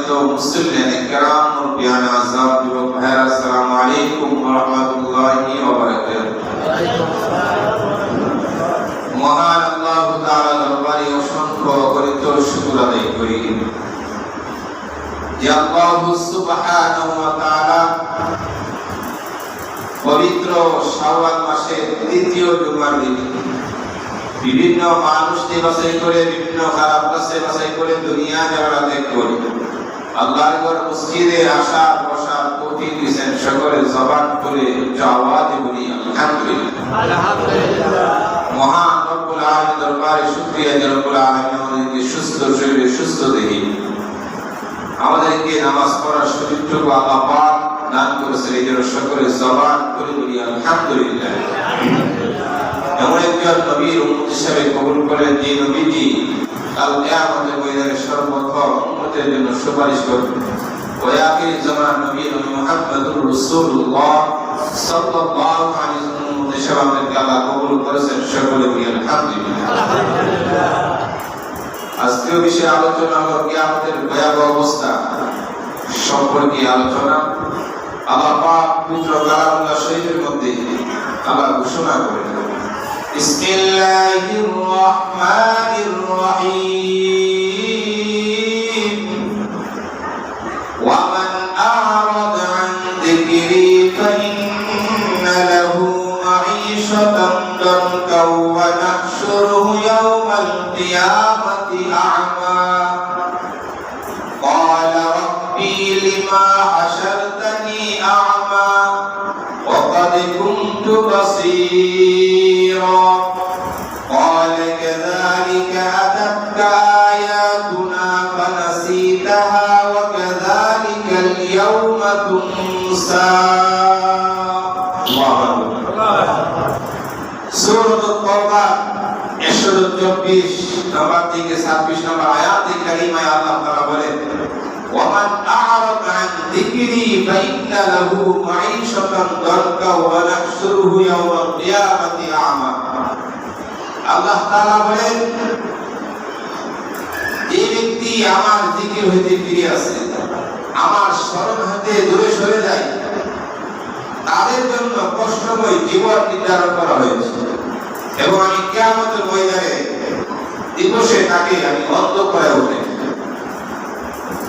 সম্মানিত মুসলিম کرام মুরব্বিয়ান আযম যুবক ভাইরা, আসসালামু আলাইকুম ওয়া রাহমাতুল্লাহি ওয়া বারাকাতুহু। মহান আল্লাহ তাআলা দরবারে অসংখ্য অগণিত শুকর আদায় করি যে আল্লাহ সুবহানাহু ওয়া তাআলা পবিত্র শাওয়াল মাসের তৃতীয় জুমার দিন বিভিন্ন মানুষকে বাছাই করে, বিভিন্ন খারাপ কাজে বাছাই করে দুনিয়া যাওয়ার ত্যাগ করি। আল্লাহর ঘর মসজিদে আসা বসা তৌফিক দিয়েছেন, সকলে জবান করে আওয়াজ বলি আলহামদুলিল্লাহ। মহান রব্বুল আলামিন দরবারে শুকরিয়া যে রব্বুল আলামিন আমাদেরকে সুস্থ শরীরে সুস্থ দেহি আমাদেরকে নামাজ পড়ার সুযোগটুকু আল্লাহ পাক দান করেছেন। এই জন্য সকলে জবান করে বলি আলহামদুলিল্লাহ। এমন একজন নবীর উম্মত হিসেবে কবুল করেন যে নবীজি কাল কিয়ামতের ময়দানে সর্বপ্রথম উম্মতের জন্য সুপারিশ করবেন। ওই আখির জামানার নবী মুহাম্মদুর রাসূলুল্লাহ সাল্লাল্লাহু আলাইহি ওয়াসাল্লাম হিসেবে আমাদেরকে আল্লাহ কবুল করেছেন। সকলে বলি আলহামদুলিল্লাহ। আজকের বিষয়ে আলোচনা হলো কিয়ামতের ভয়াবহ অবস্থা সম্পর্কে আলোচনা। আল্লাহ পাক পবিত্র কালামুল্লাহ শরীফের মধ্যে আল্লাহ ঘোষণা করেন, বিসমিল্লাহির রহমানির রহিম, ওয়া মান আ'রাদা আন যিকরি ফাইন্না লাহু মাঈশাতান দানকা ওয়া নাহশুরুহু ইয়াওমাল কিয়ামাতি আ'মা ক্বালা রাব্বি লিমা হাশারতানি আ'মা ওয়া ক্বাদ কুনতু বাসীরা قال كذلك أتتك آياتنا فنسيتها وكذلك اليوم تنسى. সূরা আত-তাওবা 124 নম্বর থেকে 26 নম্বর আয়াতে কারিমায় আল্লাহ তাআলা বলেন, ওয়া মান আ'রাদা আন যিকরি ফাইন্না লাহু মাঈশাতান দানকা ওয়া নাহশুরুহু ইয়াওমাল কিয়ামাতি আ'মা। আল্লাহ তাআলা বলেন, যে ব্যক্তি আমার জিকির হইতে ফিরে আসে, আমার স্মরণ হতে দূরে সরে যায়, তাদের জন্য কষ্টময় জীবন নির্ধারণ করা হয়েছে এবং আমি কিয়ামতের ময়দানে দিবসে তাকে আমি অন্ধ করে উঠে।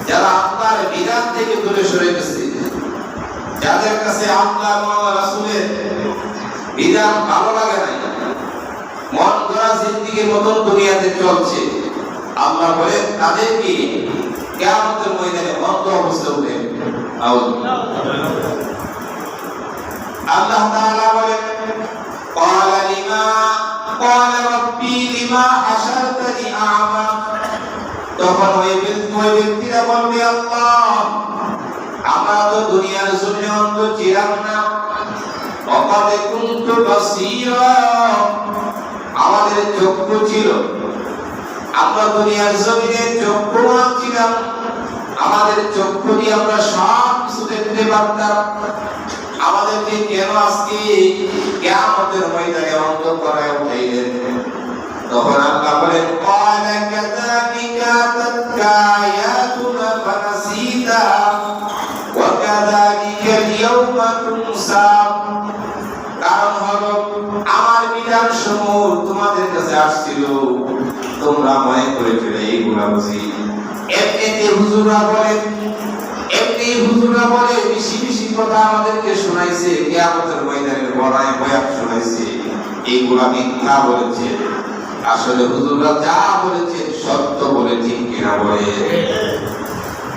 যারা আল্লাহর বিধান থেকে দূরে সরে গেছে, যাদের কাছে আল্লাহ এবং রাসূলের বিধান ভালো লাগে না, মন গড়া জিন্দেগির মতন দুনিয়াতে চলছে, আল্লাহ বলেন তাদেরকে কিয়ামতের ময়দানে অন্ধ অবস্থায় উঠে। আল্লাহ তাআলা বলেন, ক্বালা রাব্বি লিমা হাশারতানি আ'মা। তখন ওই ব্যক্তিরা বলবে, আল্লাহ আমরা তো দুনিয়ার জন্য অন্ধ ছিলাম না, ওয়া ক্বাদ কুনতু বাসীরা, আমাদের চক্ষু ছিল, আমরা দুনিয়ার জমিনে চক্ষুমান ছিলাম, আমাদের চক্ষু দিয়ে আমরা সব কিছু দেখতে পারতাম, আমাদেরকে কেন আজকে কিয়ামতের ময়দানে অন্ধ করায় উঠাইলেন? তখন আল্লাহ বলেন, ক্বালা কাযালিকা আতাতকা আয়াতুনা ফানাসীতাহা ওয়া কাযালিকাল ইয়াওমা তুনসা। কারণ হলো আমার বিধান সমূহ তোমাদের কাছে আসছিল, তোমরা মনে করে ফেলে এইগুলা বুঝি। এমনিতে হুজুররা বলে বেশি বেশি কথা আমাদেরকে শোনাইছে, কিয়ামতের ময়দানের বড়াই বয়ান শোনাইছে, এইগুলা মিথ্যা বলেছে। আসলে হুজুররা যা বলেছে সত্য বলে, ঠিক কিনা বলে?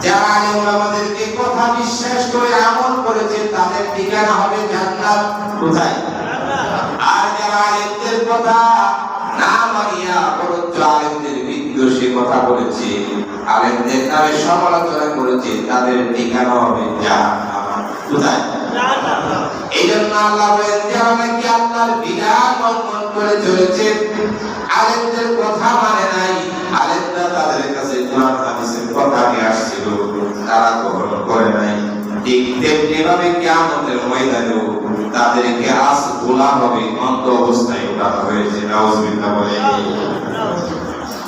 যারা আলেম আমাদেরকে কথা বিশ্বাস করে আমল করেছে তাদের ঠিকানা হবে জান্নাত। কোথায়? আর যারা আলেমদের কথা না মানিয়া বরঞ্চ আলেমদের বিদ্বেষে কথা বলেছে, আলেমদের নামে সমালোচনা করেছে, তাদের ঠিকানা হবে জাহান্নাম। কোথায়? এই জন্য আল্লাহ বলেন, যারা নাকি আল্লাহর বিধান লঙ্ঘন করে চলেছে, আলেমদের কথা মানে নাই, আলেমরা তাদের কাছে কোরআন হাদিসের কথা নিয়ে আসছিল, তারা গ্রহণ করে নাই, ঠিক তেমনি ভাবে কিয়ামতের ময়দানেও তাদেরকে আজ গোলাম হবে, অন্ধ অবস্থায় উঠানো হয়েছে। নাউজুবিল্লাহ বলে।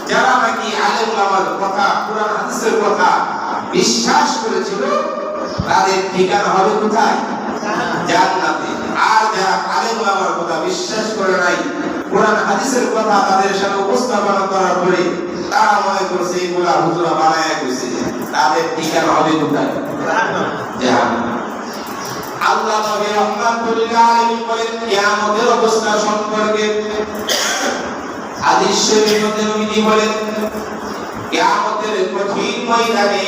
যারা নাকি আলেম ওলামার কথা, কোরআন হাদিসের কথা বিশ্বাস করেছিল তাদের ঠিকানা হবে কোথায়? জান্নাতে। আর যারা আলেম ওলামার কথা বিশ্বাস করে নাই, কোরআন হাদিসের কথা তাদের সামনে উপস্থাপনা করার পরে তারা মনে করছে এগুলা হুজুরা বানায়া কইছে, তাদের ঠিকানা হবে কোথায়? জাহান্নাম। আল্লাহ নবী রাহমাতুল্লাহ আলাইহি বলেন কিয়ামতের অবস্থা সম্পর্কে হাদিস শরীফের মধ্যে নবী বলেন কিয়ামতের কঠিন ময়দানে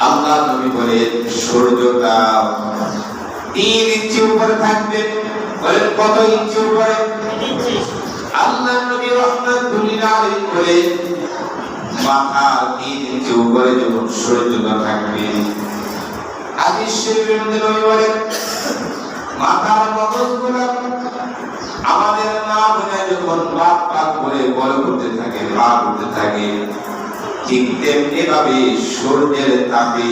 আল্লাহ নবী বলেন সূর্যটা 3 ইঞ্চি উপরে থাকবে। বলেন কত ইঞ্চি উপরে? 3 ইঞ্চি। আল্লাহ নবী রাহমাতুল্লাহ আলাইহি বলেন মাথা 3 ইঞ্চি উপরে যখন সূর্যটা থাকবে, হাদিস শরীফের মধ্যে নবী বলেন মাথার মগজগুলো আমাদের মা বোনা যখন বাপ পাক করে বড় করতে থাকে, পা করতে থাকে, ঠিক তেমনি ভাবে সূর্যের তাপে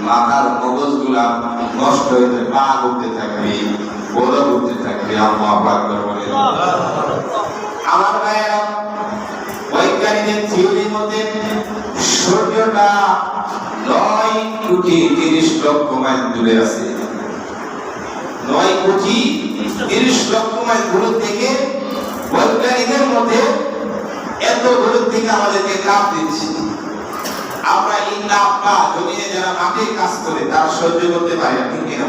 মাথার মগজগুলা নষ্ট হয়ে পা করতে থাকবে, বড় করতে থাকবে। আল্লাহু আকবার বলেন। আমার ভাইয়েরা, বৈজ্ঞানিকের থিওরির মধ্যে সূর্যটা 9 কোটি 30 লক্ষ মাইল দূরে আছে। 9 কোটি 30 লক্ষ মাইল দূর থেকে বৈজ্ঞানিকের মধ্যে এত দূর থেকে আমাদেরকে তাপ দিচ্ছে। আমরা এই তাপটা জমিনে যারা মাঠে কাজ করে তারা সহ্য করতে পারে না, ঠিক কিনা?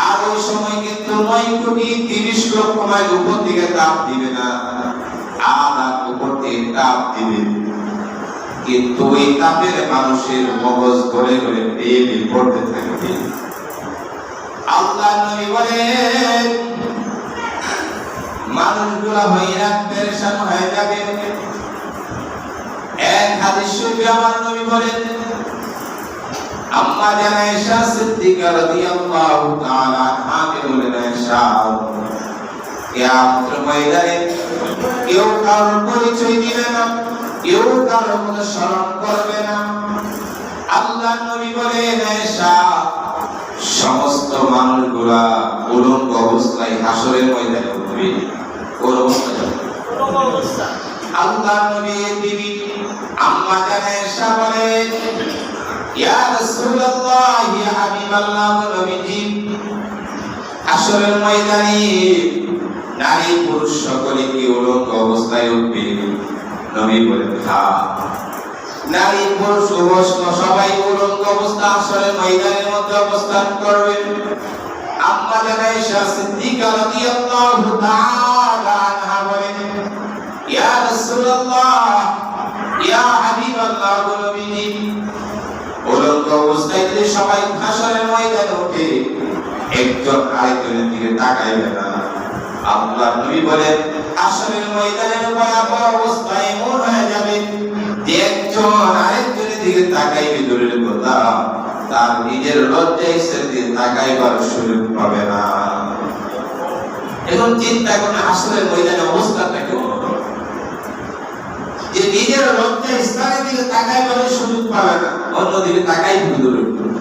আর ওই সময় কিন্তু 9 কোটি 30 লক্ষ মাইল উপর থেকে তাপ দিবে না, আর উপর থেকে তাপ দিবে। কিন্তু এই তাপের মানুষের মগজ গলে গলে পেয়ে পড়তে থাকবে। আল্লাহ নবী বলেন মানুষগুলা হয়রান পেরেশান হয়ে যাবে। এক হাদিস শরীফে আমার নবী বলেন আম্মা জান আয়েশা সিদ্দিকা রাদিয়াল্লাহু তাআলা আনহা বলেন আয়েশা কিয়ামতের ময়দানে কেউ কারোর পরিচয় দিবে না, কেউ কারোর কথা স্মরণ করবে না। আল্লাহ নবী বলেন আয়েশা সমস্ত মানুষগুলা উলঙ্গ অবস্থায় হাসরের ময়দানে উঠবে। কোন অবস্থা? আল্লাহ নবীর বিবি আম্মা জান আয়েশা বলেন ইয়া রাসূলুল্লাহ ইয়া হাবিবাল্লাহ নবীজি হাসরের ময়দানে নারী পুরুষ সকলে কি উলঙ্গ অবস্থায় উঠবে? নবী বলেন হ্যাঁ, নারী পুরুষ সবাই উলঙ্গ অবস্থা হাসরের ময়দানের মধ্যে অবস্থান করবে। আম্মা জান আয়েশা সিদ্দিকা রাদিয়াল্লাহু তাআলা আনহা বলেন ইয়া রাসূলুল্লাহ ইয়া হাবিবাল্লাহ নবীজি উলঙ্গ অবস্থায় যদি সবাই হাসরের ময়দানে ওঠে একজন আরেকজনের দিকে তাকাইবে না। আল্লাহ নবী বলেন হাসরের ময়দানের ভয়াবহ অবস্থা এমন হয়ে যাবে যে একজন আরেকজনের দিকে তাকাইবে দূরের কথা, তার নিজের লজ্জায় সেদিকে তাকাইবার সুযোগ পাবে না। এখন চিন্তা করুন হাসরের ময়দানের অবস্থাটা কেমন, যে নিজের লজ্জায় স্থানের দিকে তাকাইবার সুযোগ পাবে না, অন্যদিকে তাকাইবে দূরের কথা।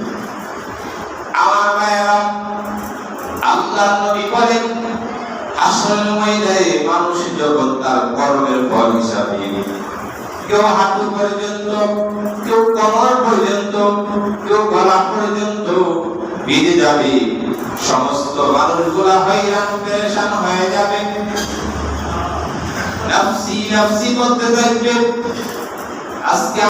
আমার ভাইয়েরা, আল্লাহ নবী বলেন হাসরের ময়দানে মানুষ যখন তার কর্মের ফল হিসাবে কেউ হাঁটু পর্যন্ত, কেউ কোমর পর্যন্ত, কেউ গলা পর্যন্ত ভিজে যাবে, সমস্ত মানুষগুলা হয়রান পেরেশান হয়ে যাবে, নাফসি নাফসি করতে থাকবে। আজকে